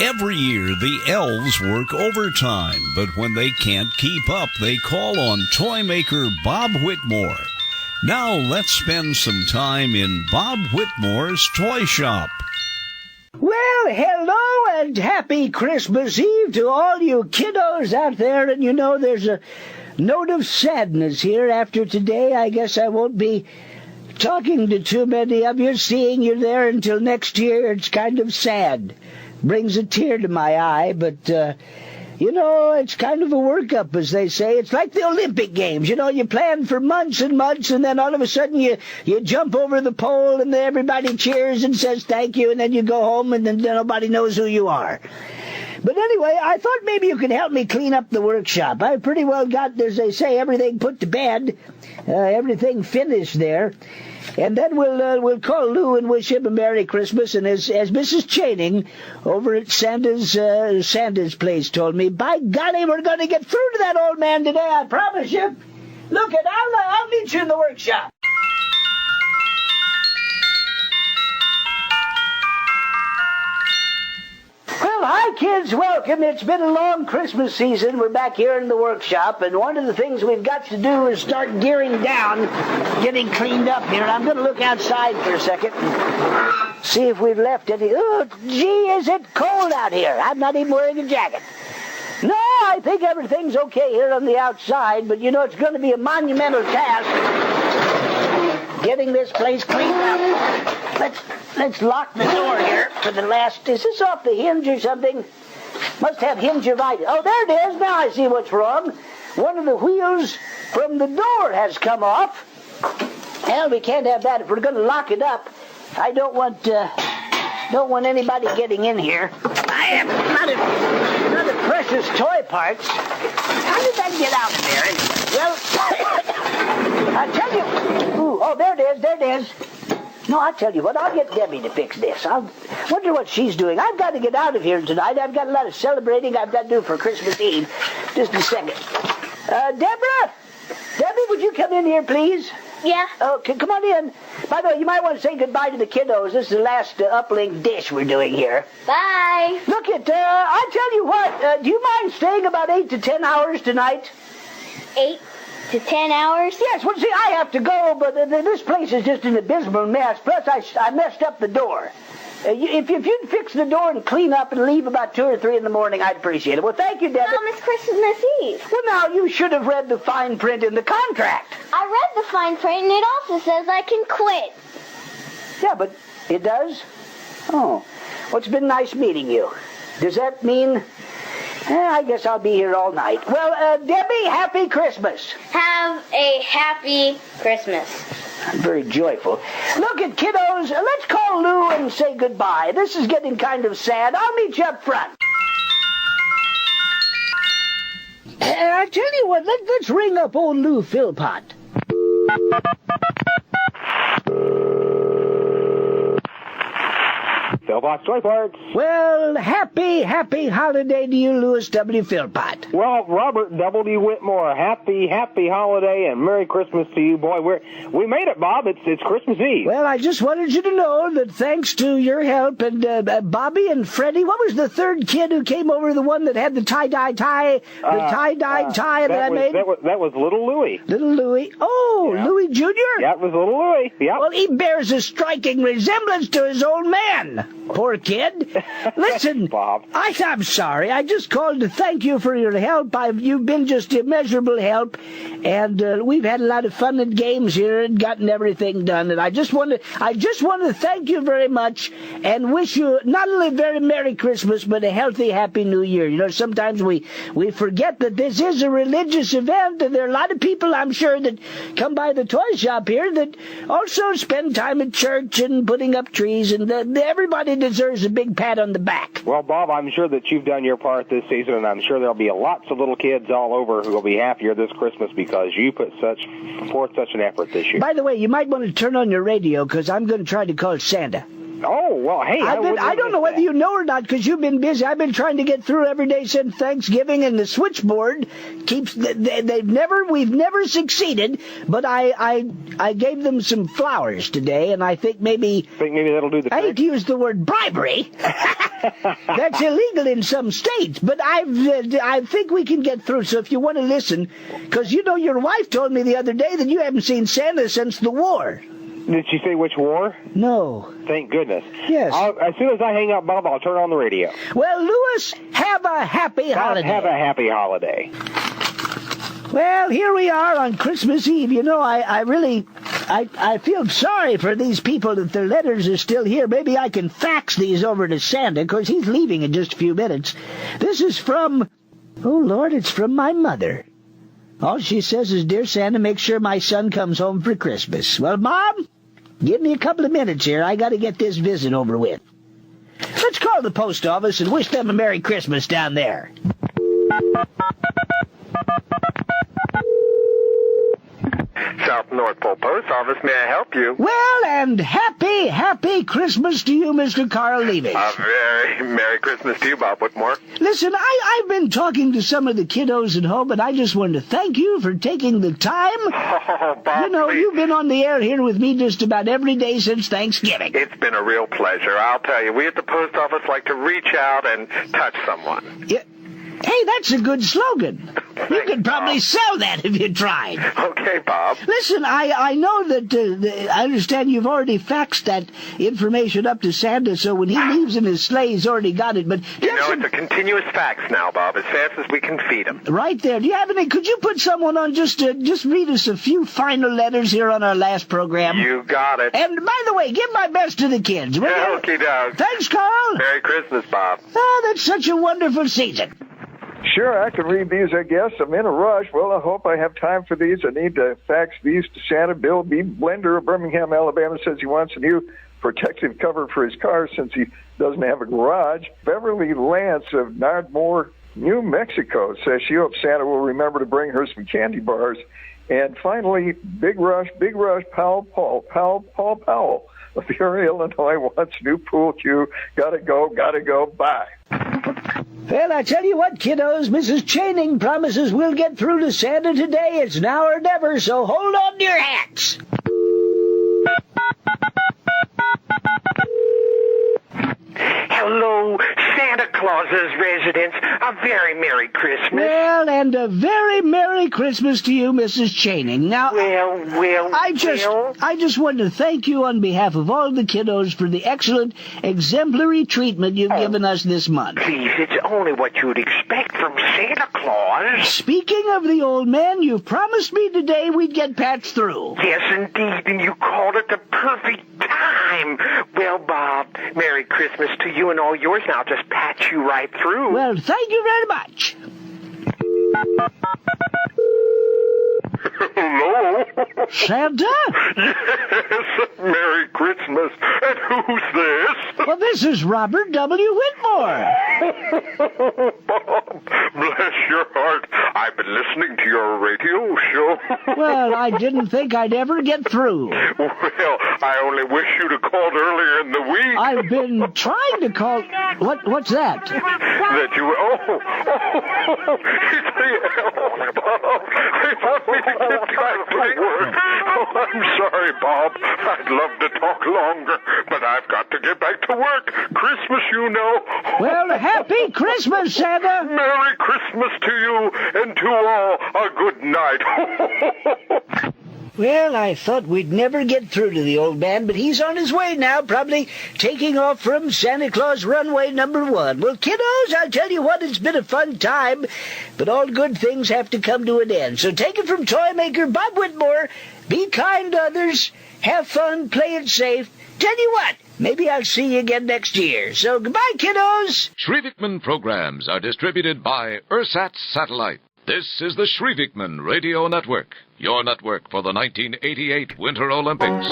Every year, the elves work overtime, but when they can't keep up, they call on Toymaker Bob Whitmore. Now let's spend some time in Bob Whitmore's Toy Shop. Well, hello and happy Christmas Eve to all you kiddos out there. And you know, there's a note of sadness here. After today, I guess I won't be talking to too many of you, seeing you there until next year. It's kind of sad. Brings a tear to my eye, but, you know, it's kind of a workup, as they say. It's like the Olympic Games. You know, you plan for months and months, and then all of a sudden you jump over the pole, and then everybody cheers and says thank you, and then you go home, and then nobody knows who you are. But anyway, I thought maybe you could help me clean up the workshop. I pretty well got, as they say, everything put to bed, everything finished there. And then we'll call Lou and wish him a Merry Christmas. And as Mrs. Channing over at Santa's place told me, by golly, we're going to get through to that old man today, I promise you. Look, I'll meet you in the workshop. Well, hi, kids. Welcome. It's been a long Christmas season. We're back here in the workshop, and one of the things we've got to do is start gearing down, getting cleaned up here. And I'm going to look outside for a second and see if we've left any. Oh, gee, is it cold out here? I'm not even wearing a jacket. No, I think everything's okay here on the outside, but you know, it's going to be a monumental task getting this place cleaned up. Let's lock the door here for the last... Is this off the hinge or something? Must have hingivitis. Oh, there it is. Now I see what's wrong. One of the wheels from the door has come off. Well, we can't have that if we're going to lock it up. I don't want anybody getting in here. I have a lot of precious toy parts. How did that get out there? Well, I tell you... Ooh, oh, there it is. No, I'll tell you what, I'll get Debbie to fix this. I wonder what she's doing. I've got to get out of here tonight. I've got a lot of celebrating I've got to do for Christmas Eve. Just a second. Deborah! Debbie, would you come in here, please? Yeah. Okay, come on in. By the way, you might want to say goodbye to the kiddos. This is the last uplink dish we're doing here. Bye. Look, I tell you what, do you mind staying about 8 to 10 hours tonight? 8 to 10 hours? Yes, well, see, I have to go, but this place is just an abysmal mess. Plus, I messed up the door. If you'd fix the door and clean up and leave about 2 or 3 in the morning, I'd appreciate it. Well, thank you, Debbie. Mom, it's Christmas Eve. Well, now, you should have read the fine print in the contract. I read the fine print, and it also says I can quit. Yeah, but it does? Oh, well, it's been nice meeting you. Does that mean... I guess I'll be here all night. Well, Debbie, happy Christmas. Have a happy Christmas. I'm very joyful. Look at kiddos. Let's call Lou and say goodbye. This is getting kind of sad. I'll meet you up front. I tell you what, let's ring up old Lou Philpott. Philpott's Toy Parts. Well, happy holiday to you, Louis W. Philpott. Well, Robert W. Whitmore, happy holiday and Merry Christmas to you, boy. We made it, Bob. It's Christmas Eve. Well, I just wanted you to know that thanks to your help and Bobby and Freddie, what was the third kid who came over, the one that had the tie-dye tie that I made? That was little Louie. Little Louie. Oh, yeah. Louie Jr.? Yeah, it was little Louie. Yeah. Well, he bears a striking resemblance to his old man. Poor kid. Listen, Bob. I'm sorry. I just called to thank you for your help. You've been just immeasurable help, and we've had a lot of fun and games here and gotten everything done. And I just want to thank you very much and wish you not only a very Merry Christmas, but a healthy, happy New Year. You know, sometimes we forget that this is a religious event, and there are a lot of people, I'm sure, that come by the toy shop here that also spend time at church and putting up trees, and everybody deserves a big pat on the back. Well, Bob, I'm sure that you've done your part this season, and I'm sure there'll be lots of little kids all over who will be happier this Christmas because you put forth such an effort this year. By the way, you might want to turn on your radio because I'm going to try to call Santa. Oh, well, hey, I don't know whether you know or not because you've been busy. I've been trying to get through every day since Thanksgiving, and the switchboard keeps. We've never succeeded. But I gave them some flowers today, and I think maybe that'll do the trick. I hate to use the word bribery. That's illegal in some states, but I think we can get through. So if you want to listen, because you know your wife told me the other day that you haven't seen Santa since the war. Did she say which war? No. Thank goodness. Yes. As soon as I hang up, Bob, I'll turn on the radio. Well, Lewis, have a happy holiday. Have a happy holiday. Well, here we are on Christmas Eve. You know, I feel sorry for these people that their letters are still here. Maybe I can fax these over to Santa, because he's leaving in just a few minutes. This is from... Oh, Lord, it's from my mother. All she says is, "Dear Santa, make sure my son comes home for Christmas." Well, Mom, give me a couple of minutes here. I got to get this visit over with. Let's call the post office and wish them a Merry Christmas down there. South North Pole Post Office, may I help you? Well, and happy Christmas to you, Mr. Carl Leaving. A very Merry Christmas to you, Bob Whitmore. Listen, I've been talking to some of the kiddos at home, and I just wanted to thank you for taking the time. Oh, Bob, you know, please. You've been on the air here with me just about every day since Thanksgiving. It's been a real pleasure. I'll tell you, we at the post office like to reach out and touch someone. Yeah. Hey, that's a good slogan. You could probably sell that if you tried. Okay, Bob. Listen, I know that I understand you've already faxed that information up to Santa, so when he leaves in his sleigh, he's already got it. But You know, it's a continuous fax now, Bob, as fast as we can feed him. Right there. Do you have any? Could you put someone on just read us a few final letters here on our last program? You got it. And by the way, give my best to the kids, will you? Okie doke. Thanks, Carl. Merry Christmas, Bob. Oh, that's such a wonderful season. Sure, I can read these, I guess. I'm in a rush. Well, I hope I have time for these. I need to fax these to Santa. Bill B. Blender of Birmingham, Alabama, says he wants a new protective cover for his car since he doesn't have a garage. Beverly Lance of Nardmore, New Mexico, says she hopes Santa will remember to bring her some candy bars. And finally, Big Rush, Powell of Peoria, Illinois, wants a new pool cue. Gotta go, bye. Well, I tell you what, kiddos, Mrs. Chaining promises we'll get through to Santa today. It's now or never, so hold on to your hats. Hello, Santa Claus's residence. A very Merry Christmas. Well, and a very Merry Christmas to you, Mrs. Chaining. Now, I just wanted to thank you on behalf of all the kiddos for the excellent, exemplary treatment you've given us this month. Please, it's only what you'd expect from Santa Claus. Speaking of the old man, you promised me today we'd get patched through. Yes, indeed, and you called it the perfect time. Well, Bob, Merry Christmas to you and all yours, and I'll just patch you right through. Well, thank you very much. Hello? Santa? Yes, Merry Christmas. And who's this? Well, this is Robert W. Whitmore. Bob, bless your heart. I've been listening to your radio show. Well, I didn't think I'd ever get through. Well, I only wish you'd have called earlier in the week. I've been trying to call... What's that? That you... It's the elf, Bob. They want me to get back to work. Oh, I'm sorry, Bob. I'd love to talk longer, but I've got to get back to work. Christmas, you know. Well, happy Christmas, Santa. Merry Christmas to you, and to all a good night. Well, I thought we'd never get through to the old man, but he's on his way now, probably taking off from Santa Claus runway number 1. Well, kiddos, I'll tell you what, it's been a fun time, but all good things have to come to an end. So take it from Toymaker Bob Whitmore. Be kind to others, have fun, play it safe. Tell you what, maybe I'll see you again next year. So goodbye, kiddos. Shrivikman programs are distributed by Ersat Satellite. This is the Shrivikman Radio Network, your network for the 1988 Winter Olympics.